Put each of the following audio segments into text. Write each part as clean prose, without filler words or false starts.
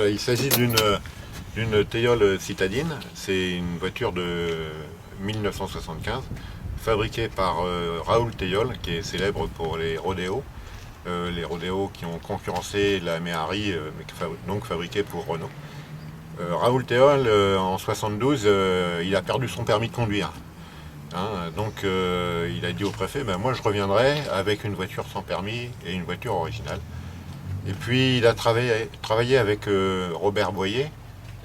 Il s'agit d'une Teijol citadine. C'est une voiture de 1975, fabriquée par Raoul Teijol, qui est célèbre pour les rodéos. Les rodéos qui ont concurrencé la Méhari, donc fabriquée pour Renault. Raoul Teijol, en 72, il a perdu son permis de conduire. Donc il a dit au préfet, ben, moi je reviendrai avec une voiture sans permis et une voiture originale. Et puis il a travaillé avec Robert Boyer,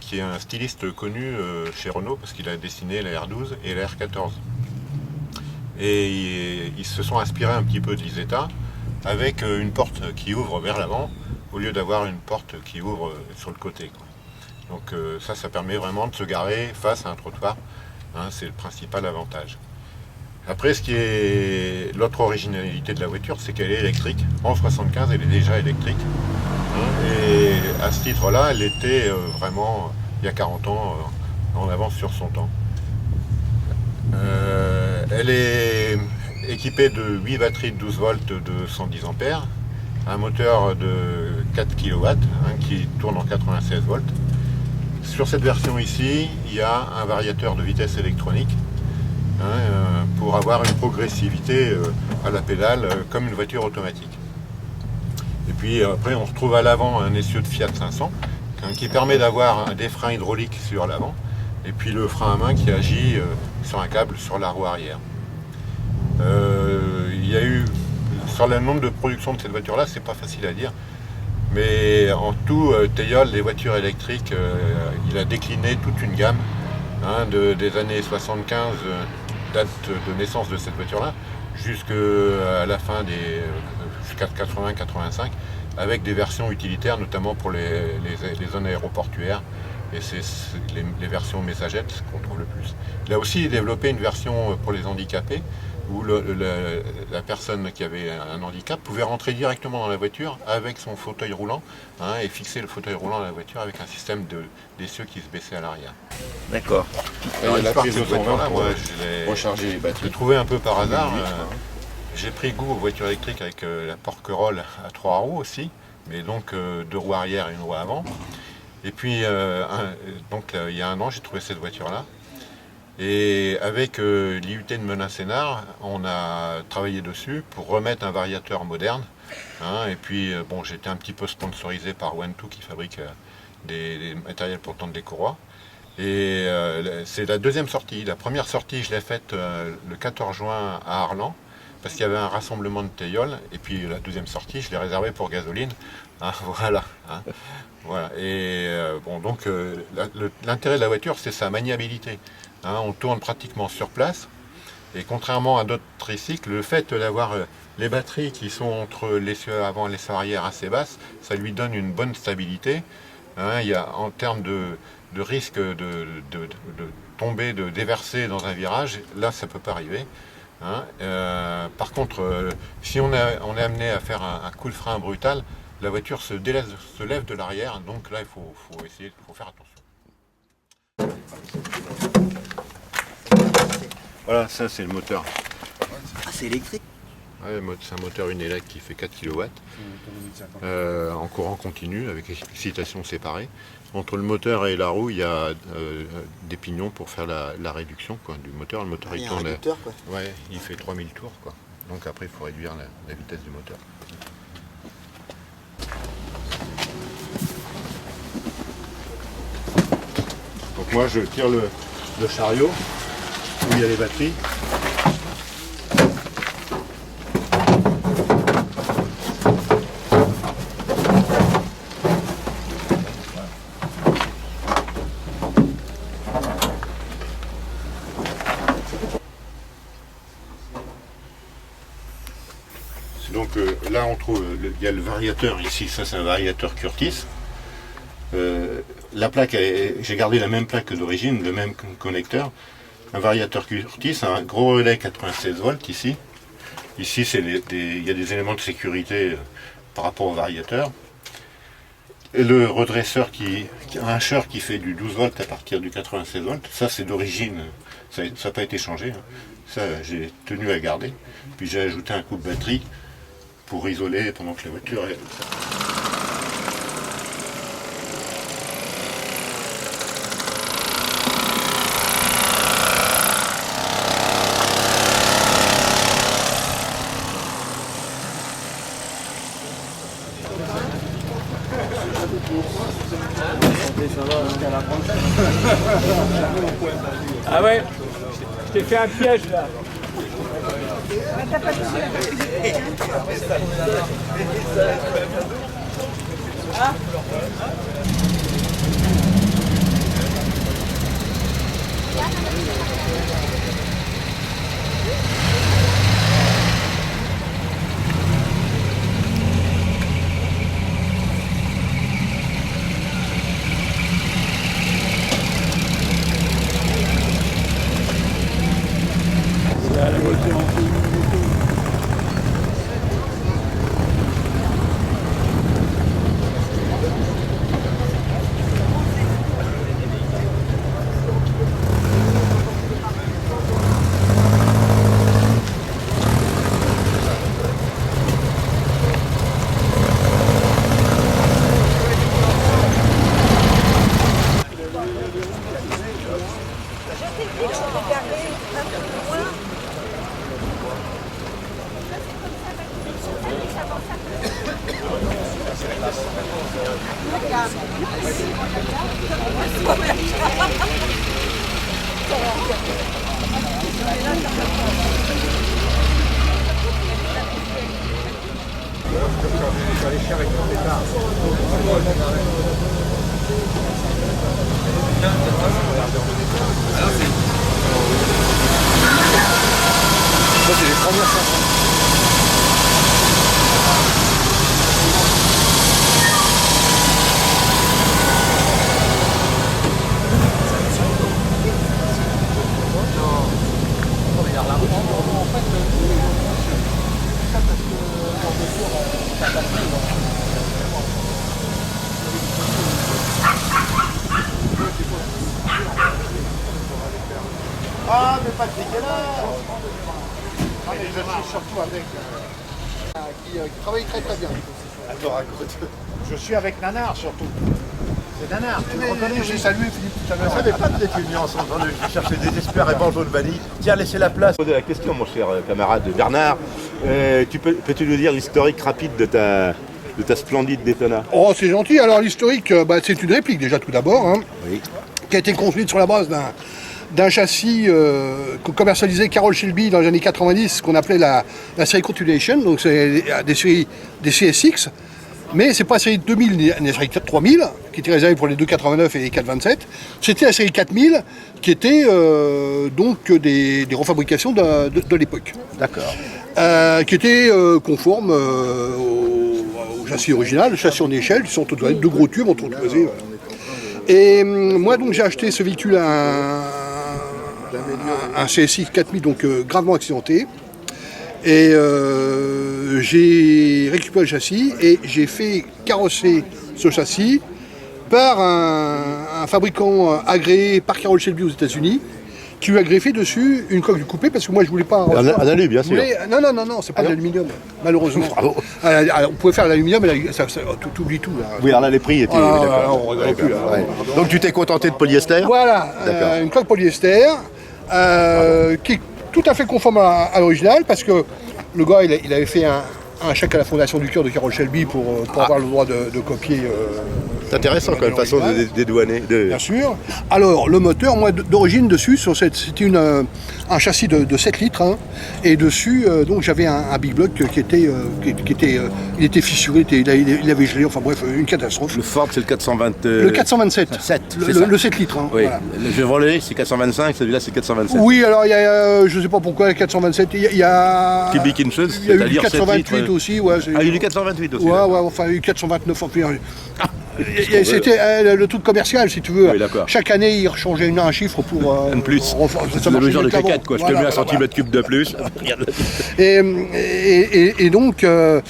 qui est un styliste connu chez Renault, parce qu'il a dessiné la R12 et la R14. Et ils se sont inspirés un petit peu de l'Isetta, avec une porte qui ouvre vers l'avant, au lieu d'avoir une porte qui ouvre sur le côté, quoi. Donc ça permet vraiment de se garer face à un trottoir. C'est le principal avantage. Après, ce qui est l'autre originalité de la voiture, c'est qu'elle est électrique. En 75, elle est déjà électrique. Et à ce titre-là, elle était vraiment, il y a 40 ans, en avance sur son temps. Elle est équipée de 8 batteries de 12 volts de 110 ampères, un moteur de 4 kW qui tourne en 96 volts. Sur cette version ici, il y a un variateur de vitesse électronique pour avoir une progressivité à la pédale comme une voiture automatique. Et puis après, on se trouve à l'avant un essieu de Fiat 500 qui permet d'avoir des freins hydrauliques sur l'avant et puis le frein à main qui agit sur un câble sur la roue arrière. Il y a eu, sur le nombre de production de cette voiture-là, c'est pas facile à dire. Mais en tout, Teijol, les voitures électriques, il a décliné toute une gamme des années 75, date de naissance de cette voiture-là, jusqu'à la fin jusqu'à 80-85, avec des versions utilitaires, notamment pour les zones aéroportuaires, et c'est les versions messagettes qu'on trouve le plus. Il a aussi développé une version pour les handicapés, où la personne qui avait un handicap pouvait rentrer directement dans la voiture avec son fauteuil roulant et fixer le fauteuil roulant dans la voiture avec un système d'essieux qui se baissait à l'arrière. D'accord. Alors l'histoire de cette voiture-là, moi recharger les batteries. Je l'ai trouvé un peu par hasard. J'ai pris goût aux voitures électriques avec la Porquerolles à 3 roues aussi, mais donc 2 roues arrière et une roue avant. Et puis donc il y a un an, j'ai trouvé cette voiture-là. Et avec l'IUT de Menin-Sénard, on a travaillé dessus pour remettre un variateur moderne. Et puis, bon, j'étais un petit peu sponsorisé par One2 qui fabrique des matériels pour tendre des courroies. Et c'est la deuxième sortie. La première sortie, je l'ai faite le 14 juin à Arlan, parce qu'il y avait un rassemblement de Teijol. Et puis la deuxième sortie, je l'ai réservée pour gasoline. Voilà. Voilà. Et bon, donc l'intérêt de la voiture, c'est sa maniabilité. On tourne pratiquement sur place, et contrairement à d'autres tricycles, le fait d'avoir les batteries qui sont entre l'essieu avant et l'essieu arrière assez basses, ça lui donne une bonne stabilité. Il y a, en termes de risque de tomber, de déverser dans un virage, là ça peut pas arriver. Par contre, si on est amené à faire un coup de frein brutal, la voiture se lève de l'arrière, donc là il faut faire attention. Voilà, ça c'est le moteur. Ah, c'est électrique? Ouais, c'est un moteur Unelec qui fait 4 kW en courant continu avec excitation séparée. Entre le moteur et la roue, il y a des pignons pour faire la réduction du moteur. Le moteur il tourne. Ouais, il fait 3000 tours, quoi. Donc après il faut réduire la vitesse du moteur. Donc moi je tire le chariot où il y a les batteries. Donc là on trouve, il y a le variateur ici, ça c'est un variateur Curtis. La plaque, j'ai gardé la même plaque que d'origine, le même connecteur. Un variateur Curtis, un gros relais 96 volts ici. Ici, il y a des éléments de sécurité par rapport au variateur. Et le redresseur un hasher qui fait du 12 volts à partir du 96 volts. Ça, c'est d'origine, ça n'a pas été changé. Ça, j'ai tenu à garder. Puis j'ai ajouté un coupe batterie pour isoler pendant que la voiture est... Ah ouais, je t'ai fait un piège là. Ah, mais Patrick est là. Ah, mais je suis surtout avec qui travaille très très bien. Attends, raconte. Je suis avec Nanar surtout. C'est Nanar, tu le reconnais, j'ai salué Philippe tout à l'heure. Je ne savais pas que vous étiez venu ensemble. Je cherchais désespérément Jaune Vanille. Tiens, laissez la place. Poser la question, mon cher camarade Bernard. Peux-tu nous dire l'historique rapide de ta splendide Daytona? Oh, c'est gentil. Alors l'historique, c'est une réplique déjà tout d'abord, hein, Oui. qui a été construite sur la base d'un châssis que commercialisait Carroll Shelby dans les années 90, qu'on appelait la série Continuation, donc c'est des CSX, mais c'est pas la série 2000, la série 3000, qui était réservée pour les 289 et les 427, c'était la série 4000, qui était donc des refabrications de l'époque. D'accord. Qui était conforme au châssis original, le châssis en échelle, qui sont deux gros tubes entretoisés. Voilà. Et moi donc j'ai acheté ce véhicule un CSI 4000, donc gravement accidenté. Et j'ai récupéré le châssis et j'ai fait carrosser ce châssis par un fabricant agréé par Carroll Shelby aux États-Unis, qui lui a greffé dessus une coque du coupé, parce que moi je voulais pas... Un alu, bien sûr. Non, c'est pas de l'aluminium, malheureusement. Bravo. On pouvait faire l'aluminium, mais tout oublie tout. Là. Oui, alors là, les prix étaient... on regarde plus. Là. Ouais. Donc tu t'es contenté de polyester? Voilà, une coque polyester qui est tout à fait conforme à l'original, parce que le gars, il avait fait un chèque à la Fondation du Cœur de Carroll Shelby pour avoir le droit de copier. C'est intéressant comme façon de dédouaner. Bien sûr. Alors, le moteur, moi, d'origine, dessus, c'était un châssis de 7 litres, hein, et dessus, donc j'avais un Big Block qui était il était fissuré, il avait gelé, enfin bref, une catastrophe. Le Ford, c'est le 420... Le 427, 7, le 7 litres. Hein, oui. voilà. Le Chevrolet, c'est 425, celui-là, c'est 427. Oui, alors il y a, je ne sais pas pourquoi, le 427, il y a... Cubic inches, il y a eu du c'est-à-dire 428 aussi. Ouais, il y a eu du 428 aussi. Ouais, enfin, il y a eu 429, enfin... C'était le truc commercial, si tu veux. Oui, d'accord. Chaque année, ils rechangeaient un chiffre pour... Un de plus. C'est le genre de caquette, quoi. Je te mets un centimètre cube de plus. Et donc, moi,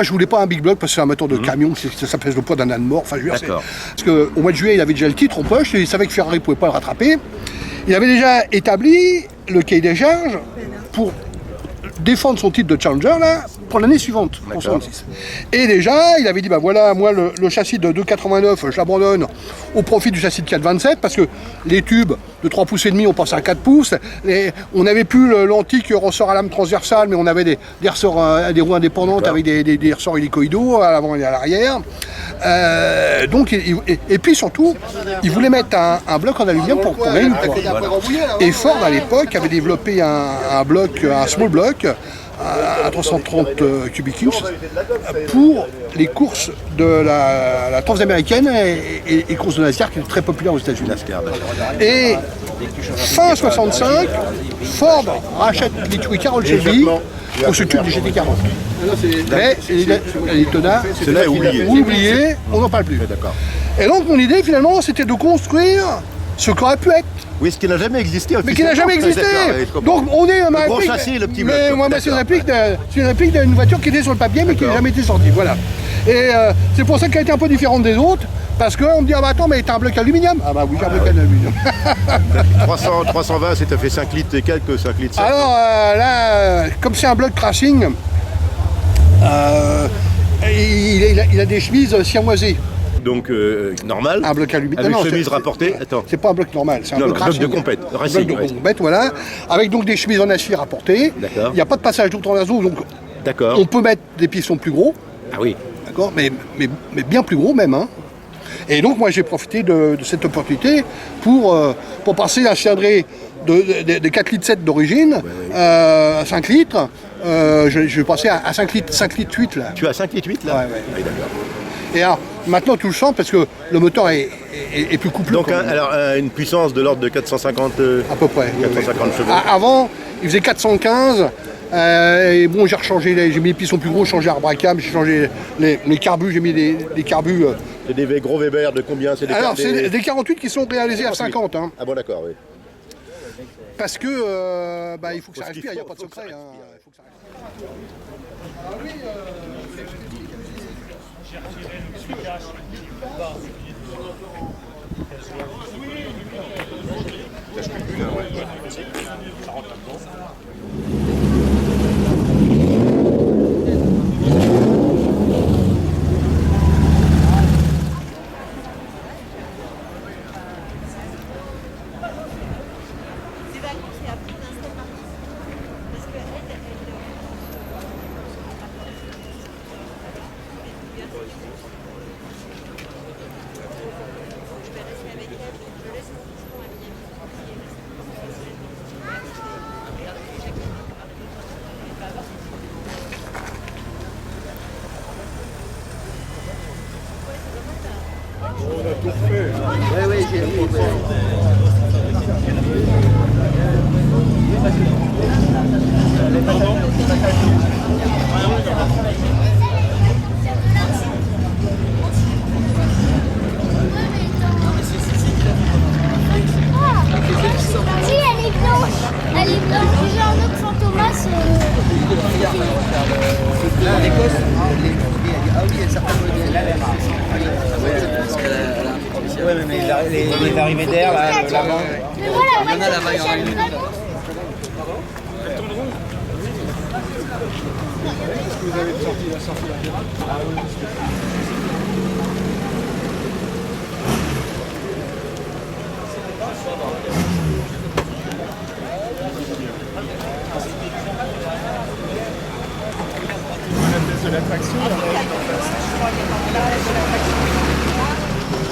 je voulais pas un Big Block parce que c'est un moteur de camion, ça pèse le poids d'un âne mort. Enfin, je veux dire, parce qu'au mois de juillet, il avait déjà le titre en poche et il savait que Ferrari ne pouvait pas le rattraper. Il avait déjà établi le cahier des charges pour défendre son titre de Challenger, là, pour l'année suivante, pour 66. Et déjà, il avait dit, bah voilà, moi le châssis de 2,89, je l'abandonne au profit du châssis de 4,27, parce que les tubes de 3,5 pouces, on passe à 4 pouces. On n'avait plus l'antique ressort à lame transversale, mais on avait des ressorts, des roues indépendantes avec des ressorts hélicoïdaux à l'avant et à l'arrière. Donc, et puis surtout, il voulait mettre un bloc en aluminium pour gagner une poids. Et Ford, à l'époque, avait développé un bloc, un small block, à 330 cubic inch pour les courses de la transaméricaine et courses de NASCAR qui étaient très populaires aux États-Unis. Et fin 65, Ford rachète l'écurie Carroll Shelby pour ce tube du GT40. Mais Daytona, c'est là oublié, on n'en parle plus. Et donc mon idée finalement c'était de construire ce qu'aurait pu être. Oui, ce qui n'a jamais existé. Mais qui n'a jamais existé. Donc on est le gros châssis, le petit bloc. Mais moi, c'est une réplique d'une voiture qui était sur le papier mais qui n'a jamais été sortie. Voilà. Et c'est pour ça qu'elle a été un peu différente des autres. Parce qu'on me dit, ah bah attends, mais t'as un bloc aluminium? Ah bah oui, j'ai un bloc aluminium. 320, ça fait 5 litres et quelques, 5 litres 5. Alors là, comme c'est un bloc crashing, il a des chemises siamoisées. Donc normal. Un bloc aluminium. Avec chemise rapportée. Attends. C'est pas un bloc normal, c'est un bloc crashing. Bloc de compète. Bloc de compète, voilà. Avec donc des chemises en acier rapportées. D'accord. Il n'y a pas de passage d'eau dans la zone, donc d'accord. On peut mettre des pistons plus gros. Ah oui. D'accord, mais bien plus gros même. Hein. Et donc moi j'ai profité de cette opportunité pour passer un cylindré de 4 litres 7 d'origine à 5 litres. Je vais passer à 5 litres 8 là. Tu as 5 litres 8 là? Ouais. Oui, d'accord. Et alors, maintenant tout le sens parce que le moteur est plus couplé. Donc alors une puissance de l'ordre de 450 à peu près. 450 chevaux. Avant, il faisait 415. Et bon, j'ai rechangé, j'ai mis les pistons plus gros, j'ai changé Arbracam, j'ai changé les carbus, j'ai mis des carbus. C'est des gros Weber de combien? C'est des 48 qui sont réalisés à 50. Hein. Ah bon, d'accord, oui. Parce que il faut que ça respire, il n'y a pas de secret. Hein. Il faut que ça Ouais, mais les arrivées d'air, là, l'avant. Mais voilà, il y en a là-bas, il y en a une. Est-ce que vous avez sorti la sortie là?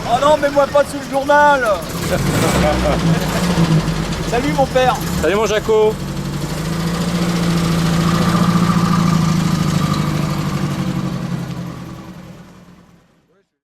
Oh non, mets-moi pas sous le journal. Salut mon père. Salut mon Jaco.